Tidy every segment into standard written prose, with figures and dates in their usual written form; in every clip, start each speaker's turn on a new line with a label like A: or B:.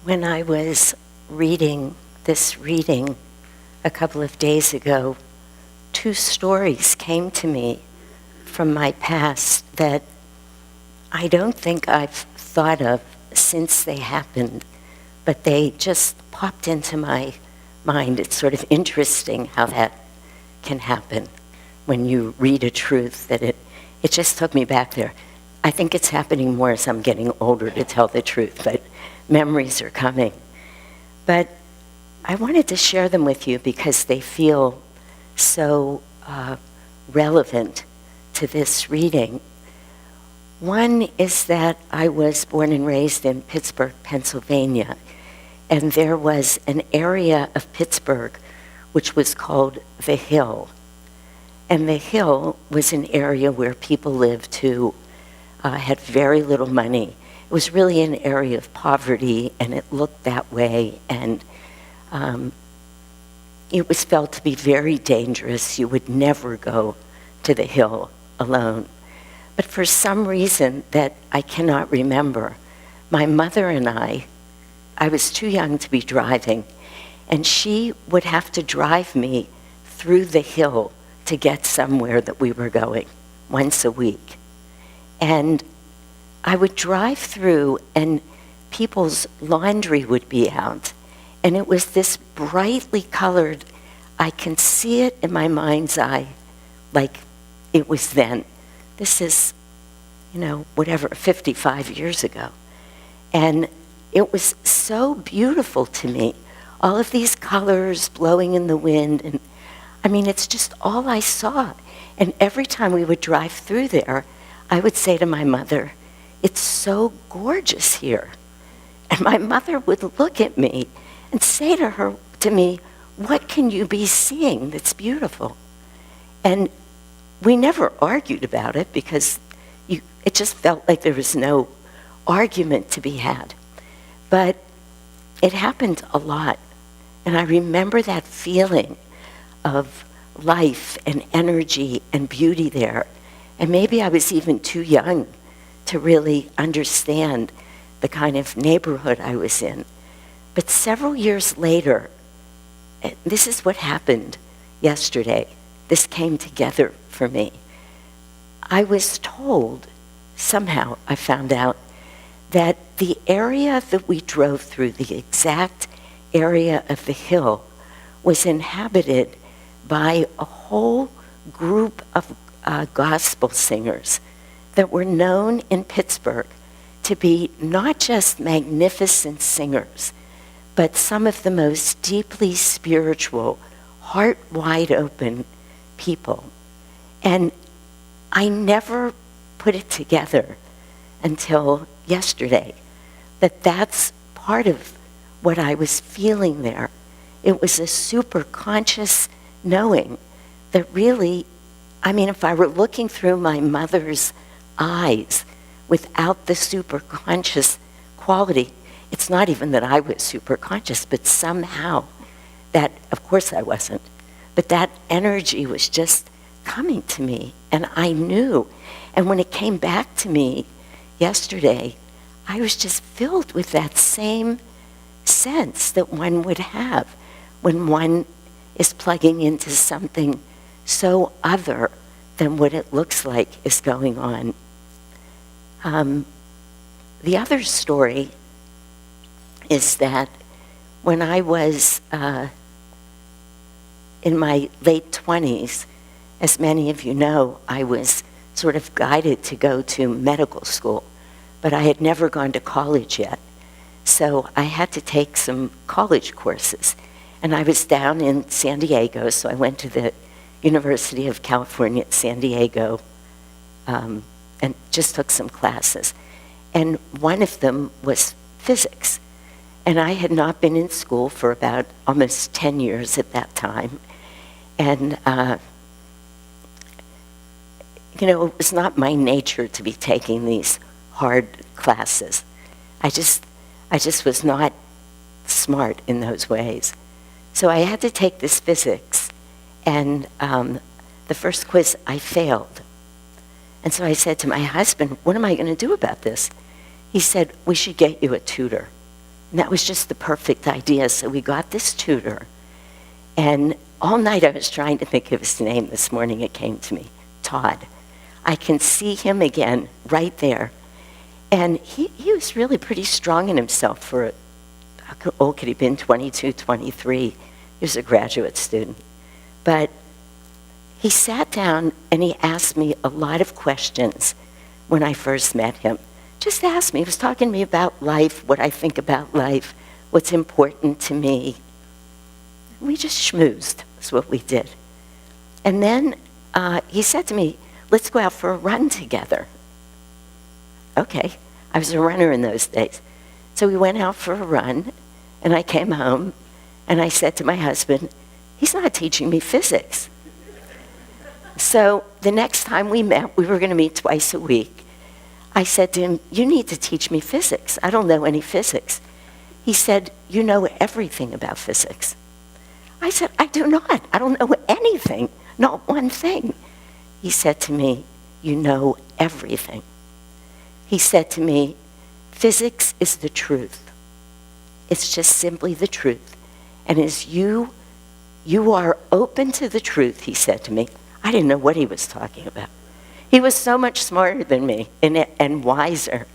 A: When I was reading this reading a couple of days ago, two stories came to me from my past that I don't think I've thought of since they happened, but they just popped into my mind. It's sort of interesting how that can happen when you read a truth that it just took me back there. I think it's happening more as I'm getting older, to tell the truth, but memories are coming. But I wanted to share them with you because they feel so relevant to this reading. One is that I was born and raised in Pittsburgh, Pennsylvania, and there was an area of Pittsburgh which was called the Hill. And the Hill was an area where people lived who had very little money. It was really an area of poverty, and it looked that way, and it was felt to be very dangerous. You would never go to the Hill alone. But for some reason that I cannot remember, my mother and I was too young to be driving, and she would have to drive me through the Hill to get somewhere that we were going once a week. And I would drive through, and people's laundry would be out, and it was this brightly colored, I can see it in my mind's eye like it was then. This is, 55 years ago. And it was so beautiful to me, all of these colors blowing in the wind, and it's just all I saw. And every time we would drive through there, I would say to my mother, "It's so gorgeous here." And my mother would look at me and say to me, "What can you be seeing that's beautiful?" And we never argued about it because it just felt like there was no argument to be had. But it happened a lot. And I remember that feeling of life and energy and beauty there. And maybe I was even too young to really understand the kind of neighborhood I was in. But several years later, this is what happened yesterday. This came together for me. I was told, somehow I found out, that the area that we drove through, the exact area of the Hill, was inhabited by a whole group of gospel singers that were known in Pittsburgh to be not just magnificent singers, but some of the most deeply spiritual, heart wide open people. And I never put it together until yesterday that that's part of what I was feeling there. It was a superconscious knowing that really, if I were looking through my mother's eyes without the superconscious quality, it's not even that I was superconscious, but somehow that, of course I wasn't, but that energy was just coming to me, and I knew. And when it came back to me yesterday, I was just filled with that same sense that one would have when one is plugging into something so other than what it looks like is going on. The other story is that when I was in my late 20s, as many of you know, I was sort of guided to go to medical school, but I had never gone to college yet. So I had to take some college courses. And I was down in San Diego, so I went to the University of California at San Diego and just took some classes. And one of them was physics. And I had not been in school for about almost 10 years at that time. And it was not my nature to be taking these hard classes. I just was not smart in those ways. So I had to take this physics, and the first quiz I failed. And so I said to my husband, "What am I going to do about this?" He said, "We should get you a tutor." And that was just the perfect idea. So we got this tutor, and all night I was trying to think of his name. This morning it came to me, Todd. I can see him again right there. And he was really pretty strong in himself for, how old could he have been, 22, 23. He was a graduate student. But he sat down and he asked me a lot of questions when I first met him. Just asked me. He was talking to me about life, what I think about life, what's important to me. We just schmoozed. That's what we did. And then he said to me, let's go out for a run together. Okay. I was a runner in those days. So we went out for a run, and I came home, and I said to my husband, he's not teaching me physics. So the next time we met, we were going to meet twice a week. I said to him, you need to teach me physics. I don't know any physics. He said, you know everything about physics. I said, I do not. I don't know anything, not one thing. He said to me, you know everything. He said to me, physics is the truth. It's just simply the truth. And as you are open to the truth, he said to me. I didn't know what he was talking about. He was so much smarter than me and wiser.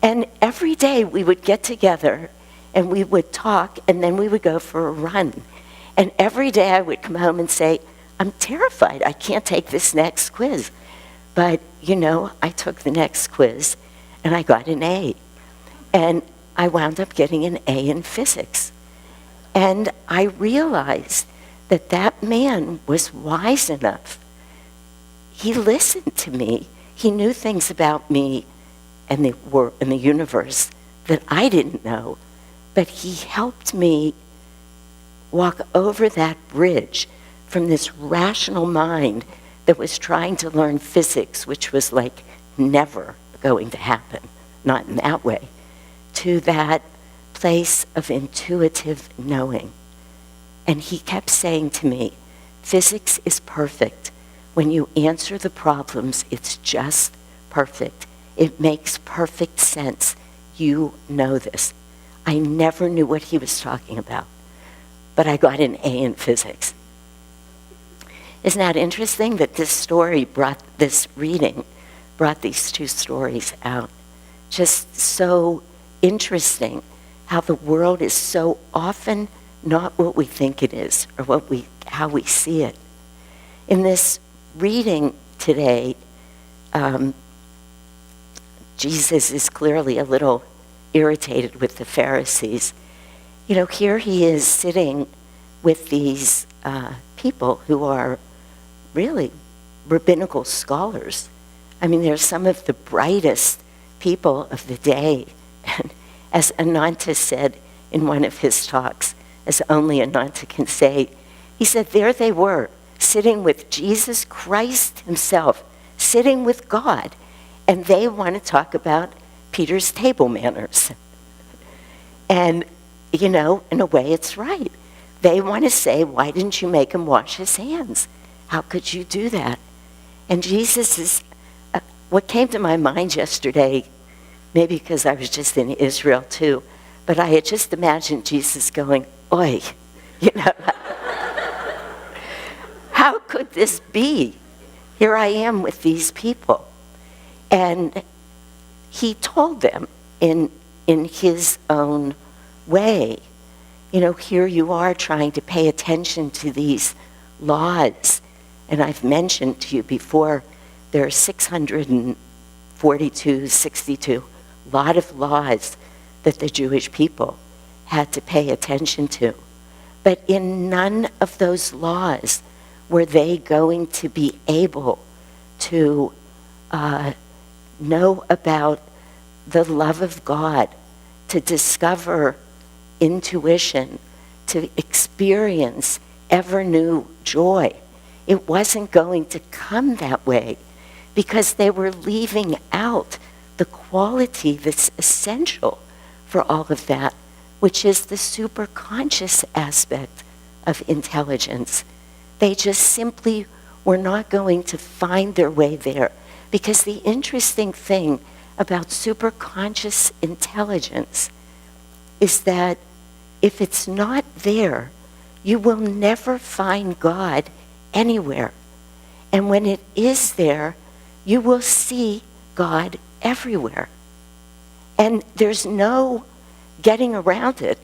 A: And every day we would get together and we would talk, and then we would go for a run. And every day I would come home and say, I'm terrified. I can't take this next quiz. But, you know, I took the next quiz and I got an A. And I wound up getting an A in physics. And I realized that that man was wise enough. He listened to me. He knew things about me and the universe that I didn't know. But he helped me walk over that bridge from this rational mind that was trying to learn physics, which was like never going to happen, not in that way, to that place of intuitive knowing. And he kept saying to me, physics is perfect. When you answer the problems, it's just perfect. It makes perfect sense. You know this. I never knew what he was talking about, but I got an A in physics. Isn't that interesting that this reading brought these two stories out? Just so interesting how the world is so often not what we think it is or how we see it. In this reading today, Jesus is clearly a little irritated with the Pharisees. You know, here he is sitting with these people who are really rabbinical scholars. I mean, they're some of the brightest people of the day. And as Ananda said in one of his talks, as only Ananda can say, he said, there they were, sitting with Jesus Christ himself, sitting with God, and they want to talk about Peter's table manners. And, you know, in a way it's right. They want to say, why didn't you make him wash his hands? How could you do that? And Jesus is, what came to my mind yesterday, maybe because I was just in Israel too, but I had just imagined Jesus going, oi, you know, how could this be? Here I am with these people. And he told them in his own way, you know, here you are trying to pay attention to these laws. And I've mentioned to you before, there are 642, 62, lot of laws that the Jewish people had to pay attention to. But in none of those laws were they going to be able to know about the love of God, to discover intuition, to experience ever new joy. It wasn't going to come that way because they were leaving out the quality that's essential for all of that, which is the superconscious aspect of intelligence. They just simply were not going to find their way there, because the interesting thing about superconscious intelligence is that if it's not there, you will never find God anywhere. And when it is there, you will see God everywhere. And there's no getting around it.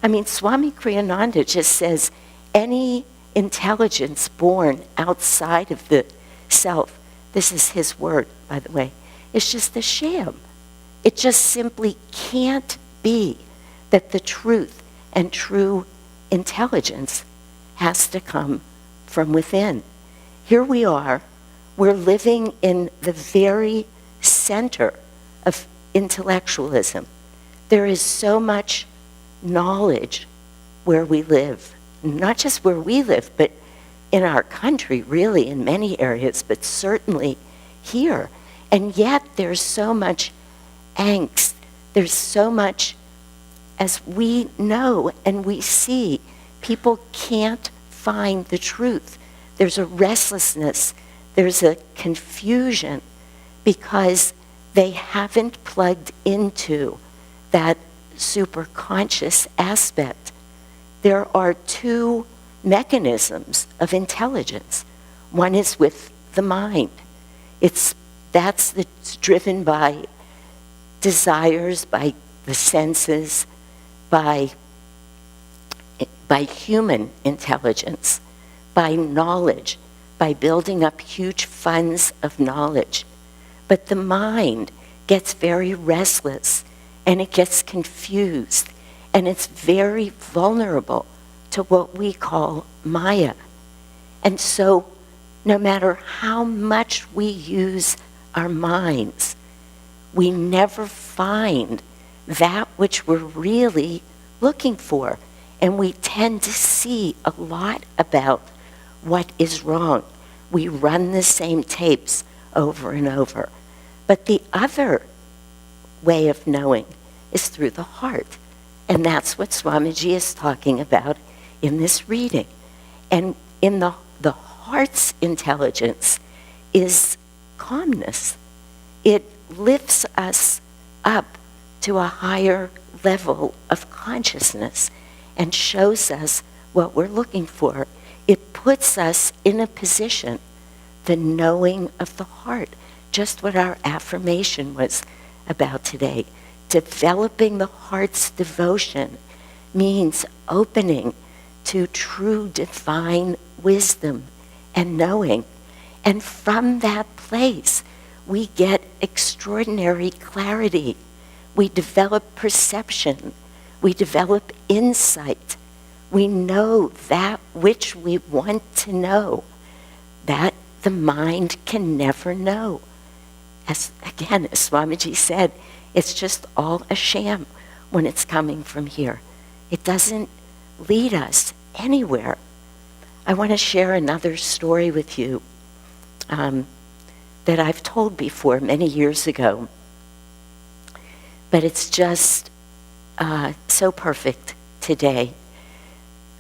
A: I mean, Swami Kriyananda just says any intelligence born outside of the self, this is his word, by the way, it's just a sham. It just simply can't be that the truth and true intelligence has to come from within. Here we are, we're living in the very center of intellectualism. There is so much knowledge where we live, not just where we live, but in our country, really, in many areas, but certainly here. And yet there's so much angst. There's so much, as we know and we see, people can't find the truth. There's a restlessness. There's a confusion because they haven't plugged into that superconscious aspect. There are two mechanisms of intelligence. One is with the mind. That's driven by desires, by the senses, by human intelligence, by knowledge, by building up huge funds of knowledge. But the mind gets very restless and it gets confused and it's very vulnerable to what we call Maya. And so no matter how much we use our minds, we never find that which we're really looking for. And we tend to see a lot about what is wrong. We run the same tapes over and over. But the other way of knowing is through the heart. And that's what Swamiji is talking about in this reading. And in the heart's intelligence is calmness. It lifts us up to a higher level of consciousness and shows us what we're looking for. It puts us in a position, the knowing of the heart, just what our affirmation was about today. Developing the heart's devotion means opening to true divine wisdom and knowing. And from that place, we get extraordinary clarity. We develop perception. We develop insight. We know that which we want to know, that the mind can never know. As Swamiji said, it's just all a sham when it's coming from here. It doesn't lead us anywhere. I want to share another story with you that I've told before many years ago, but it's just so perfect today.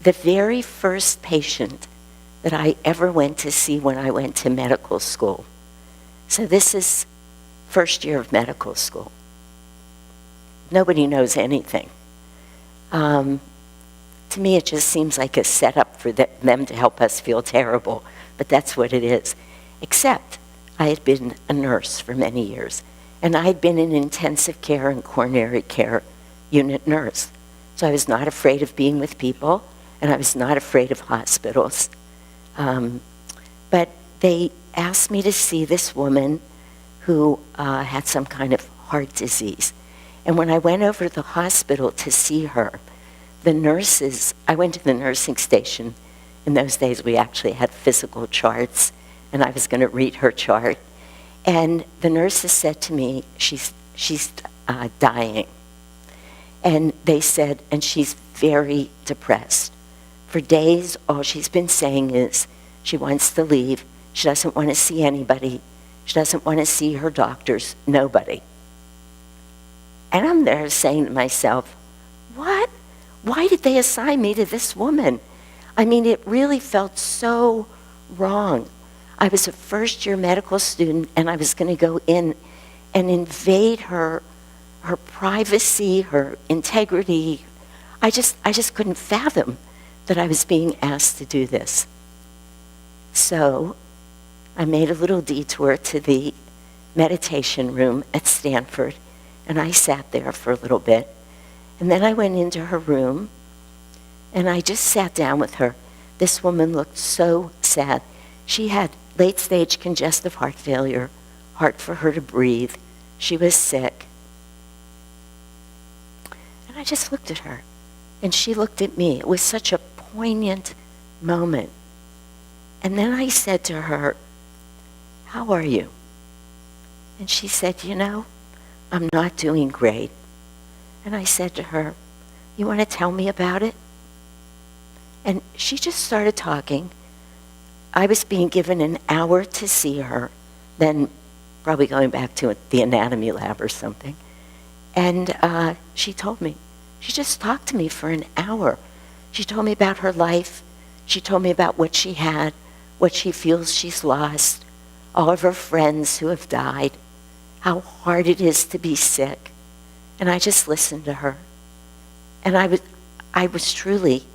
A: The very first patient that I ever went to see when I went to medical school. So this is first year of medical school. Nobody knows anything. To me, it just seems like a setup for them to help us feel terrible, but that's what it is. Except I had been a nurse for many years, and I had been an intensive care and coronary care unit nurse. So I was not afraid of being with people, and I was not afraid of hospitals. But they asked me to see this woman who had some kind of heart disease. And when I went over to the hospital to see her, the nurses, I went to the nursing station. In those days, we actually had physical charts, and I was going to read her chart. And the nurses said to me, she's dying. And they said, and she's very depressed. For days, all she's been saying is she wants to leave. She doesn't want to see anybody. She doesn't want to see her doctors, nobody. And I'm there saying to myself, what? Why did they assign me to this woman? I mean, it really felt so wrong. I was a first-year medical student, and I was going to go in and invade her her privacy, her integrity. I just couldn't fathom that I was being asked to do this. So I made a little detour to the meditation room at Stanford, and I sat there for a little bit. And then I went into her room, and I just sat down with her. This woman looked so sad. She had late-stage congestive heart failure, hard for her to breathe. She was sick. And I just looked at her, and she looked at me. It was such a poignant moment. And then I said to her, "How are you?" And she said, "You know, I'm not doing great." And I said to her, "You want to tell me about it?" And she just started talking. I was being given an hour to see her, then probably going back to the anatomy lab or something. And she told me. She just talked to me for an hour. She told me about her life. She told me about what she had, what she feels she's lost, all of her friends who have died, how hard it is to be sick. And I just listened to her. And I was truly,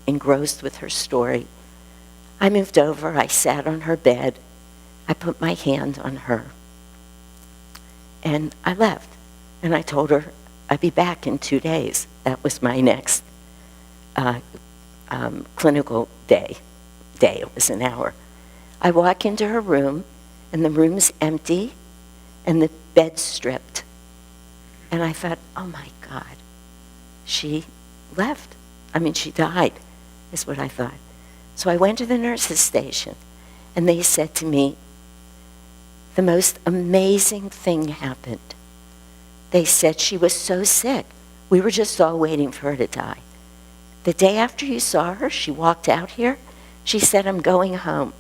A: engrossed with her story. I moved over, I sat on her bed, I put my hand on her, and I left. And I told her I'd be back in 2 days. That was my next clinical day. It was an hour. I walk into her room, and the room's empty, and the bed's stripped. And I thought, oh my God, she left. She died, is what I thought. So I went to the nurse's station, and they said to me, the most amazing thing happened. They said she was so sick, we were just all waiting for her to die. The day after you saw her, she walked out here. She said, "I'm going home."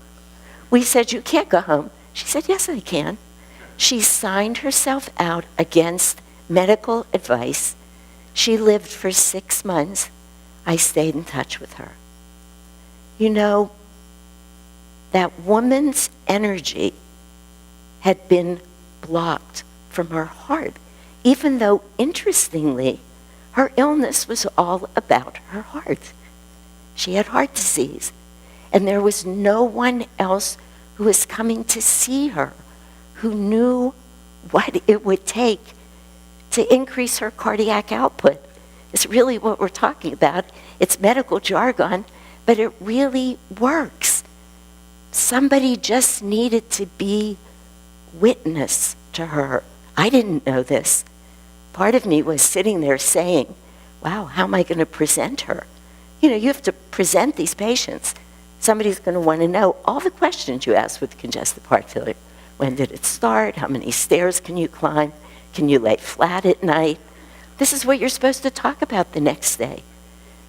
A: We said, "You can't go home." She said, "Yes, I can." She signed herself out against medical advice. She lived for 6 months. I stayed in touch with her. You know, that woman's energy had been blocked from her heart, even though, interestingly, her illness was all about her heart. She had heart disease, and there was no one else who was coming to see her who knew what it would take to increase her cardiac output. It's really what we're talking about. It's medical jargon, but it really works. Somebody just needed to be witness to her. I didn't know this. Part of me was sitting there saying, wow, how am I going to present her? You have to present these patients. Somebody's going to want to know all the questions you ask with congestive heart failure. When did it start? How many stairs can you climb? Can you lay flat at night? This is what you're supposed to talk about the next day.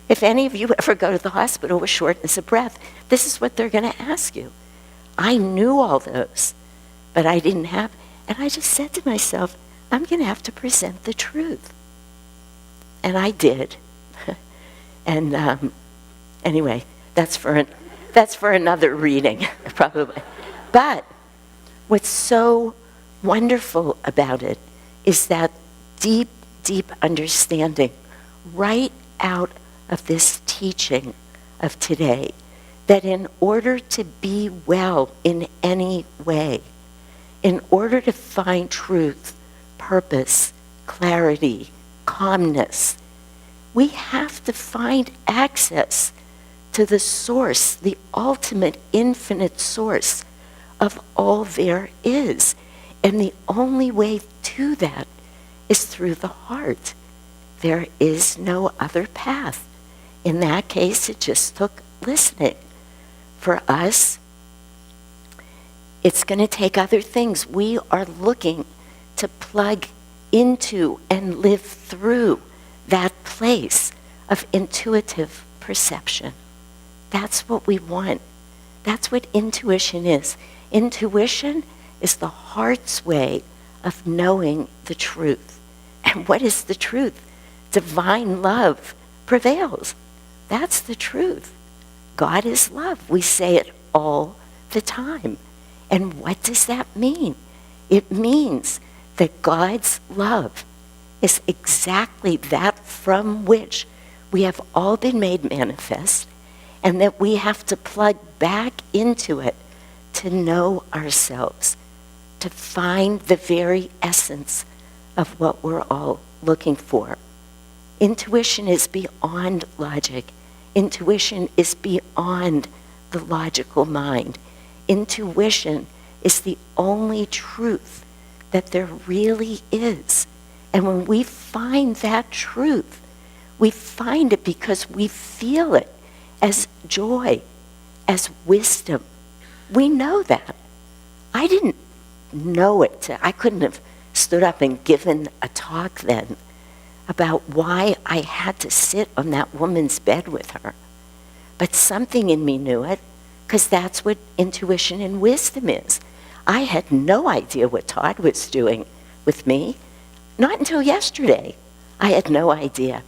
A: If any of you ever go to the hospital with shortness of breath, this is what they're going to ask you. I knew all those, but I didn't have, and I just said to myself, I'm going to have to present the truth. And I did. And anyway, that's for another reading, probably. But what's so wonderful about it is that deep, deep understanding right out of this teaching of today, that in order to be well in any way, in order to find truth, purpose, clarity, calmness, we have to find access to the source, the ultimate infinite source of all there is. And the only way to that is through the heart. There is no other path. In that case, it just took listening. For us, it's going to take other things. We are looking to plug into and live through that place of intuitive perception. That's what we want. That's what intuition is. Intuition is the heart's way of knowing the truth. And what is the truth? Divine love prevails. That's the truth. God is love. We say it all the time. And what does that mean? It means that God's love is exactly that from which we have all been made manifest, and that we have to plug back into it to know ourselves, to find the very essence of what we're all looking for. Intuition is beyond logic. Intuition is beyond the logical mind. Intuition is the only truth that there really is. And when we find that truth, we find it because we feel it as joy, as wisdom. We know that. I didn't know it. I couldn't have stood up and given a talk then about why I had to sit on that woman's bed with her. But something in me knew it, because that's what intuition and wisdom is. I had no idea what Todd was doing with me. Not until yesterday. I had no idea.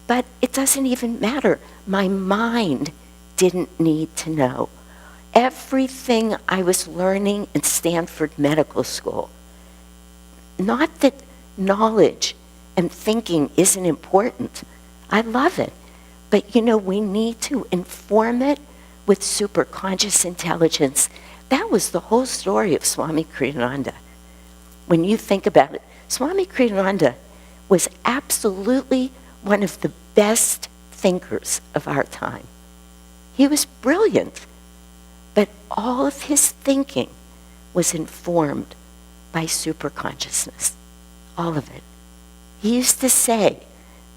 A: But it doesn't even matter. My mind didn't need to know. Everything I was learning in Stanford Medical School, not that knowledge and thinking isn't important. I love it. But we need to inform it with superconscious intelligence. That was the whole story of Swami Kriyananda. When you think about it, Swami Kriyananda was absolutely one of the best thinkers of our time. He was brilliant, but all of his thinking was informed by superconsciousness, all of it. He used to say,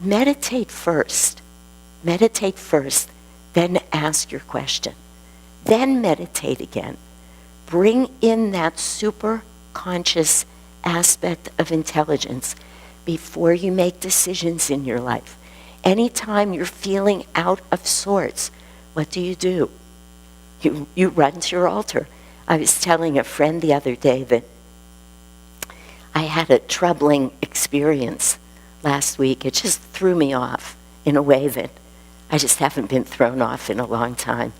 A: meditate first, then ask your question. Then meditate again. Bring in that superconscious aspect of intelligence before you make decisions in your life. Anytime you're feeling out of sorts, what do? You run to your altar. I was telling a friend the other day that I had a troubling experience last week. It just threw me off in a way that I just haven't been thrown off in a long time.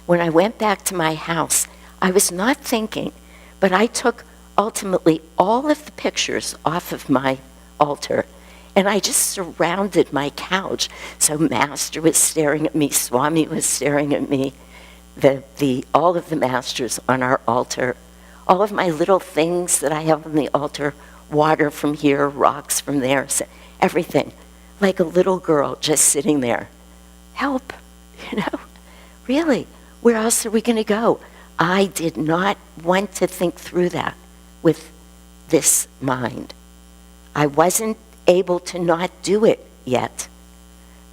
A: When I went back to my house, I was not thinking, but I took ultimately all of the pictures off of my altar, and I just surrounded my couch. So Master was staring at me, Swami was staring at me, all of the masters on our altar, all of my little things that I have on the altar, water from here, rocks from there, everything, like a little girl just sitting there. Help, really, where else are we going to go? I did not want to think through that with this mind. I wasn't able to not do it yet,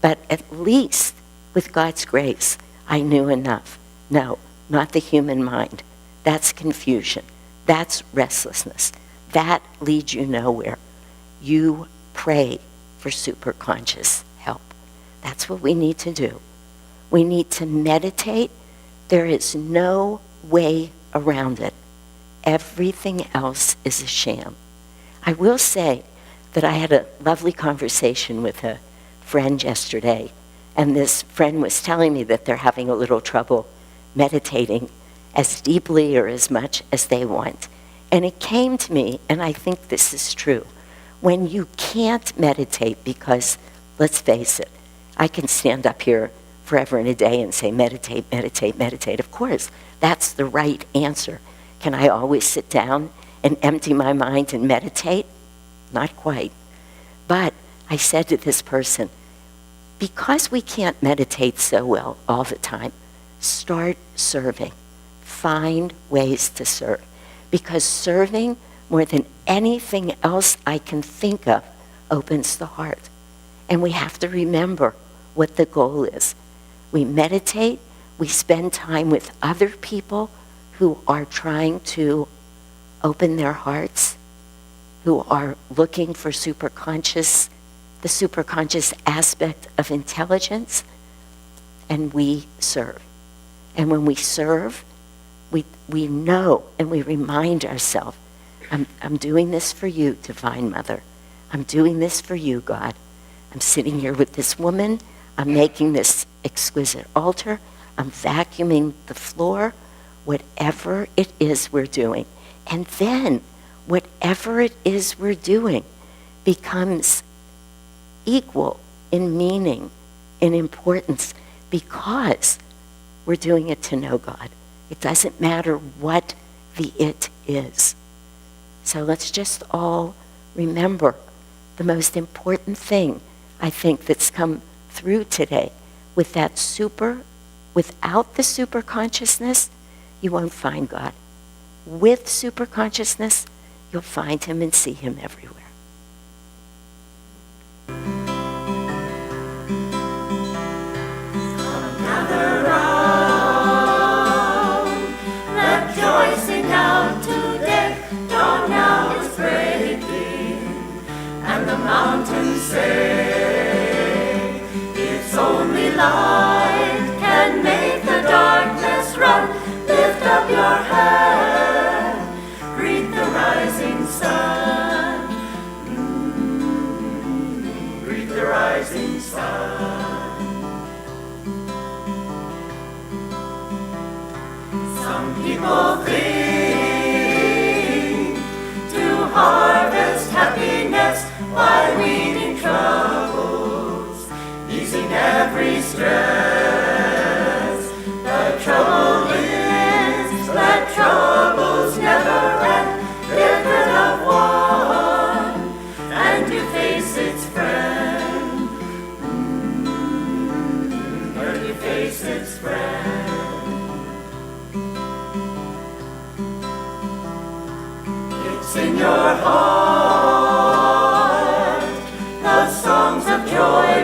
A: but at least with God's grace, I knew enough. No, not the human mind. That's confusion. That's restlessness. That leads you nowhere. You pray for superconscious help. That's what we need to do. We need to meditate. There is no way around it. Everything else is a sham. I will say that I had a lovely conversation with a friend yesterday, and this friend was telling me that they're having a little trouble meditating as deeply or as much as they want. And it came to me, and I think this is true, when you can't meditate because, let's face it, I can stand up here forever and a day and say, meditate, meditate, meditate. Of course, that's the right answer. Can I always sit down and empty my mind and meditate? Not quite. But I said to this person, because we can't meditate so well all the time, start serving. Find ways to serve. Because serving, more than anything else I can think of, opens the heart. And we have to remember what the goal is. We meditate, we spend time with other people who are trying to open their hearts, who are looking for the superconscious aspect of intelligence, and we serve. And when we serve, we know and we remind ourselves, I'm doing this for you, Divine Mother. I'm doing this for you, God. I'm sitting here with this woman. I'm making this exquisite altar. I'm vacuuming the floor. Whatever it is we're doing. And then, whatever it is we're doing, becomes equal in meaning, in importance, because we're doing it to know God. It doesn't matter what the it is. So let's just all remember the most important thing, I think, that's come through today. With that without the super consciousness, you won't find God. With super consciousness, you'll find him and see him everywhere.
B: Gather round, let joy sing out today. Dawn now is breaking, and the mountains say, it's only light can make the darkness run. Lift up your head, greet the rising sun. Greet the rising sun. Some people think to harvest happiness by weeding troubles, easing every stress. The trouble is that troubles never end. Get rid of one and you face its friend. And you face its friend. It's in your heart, the songs of joy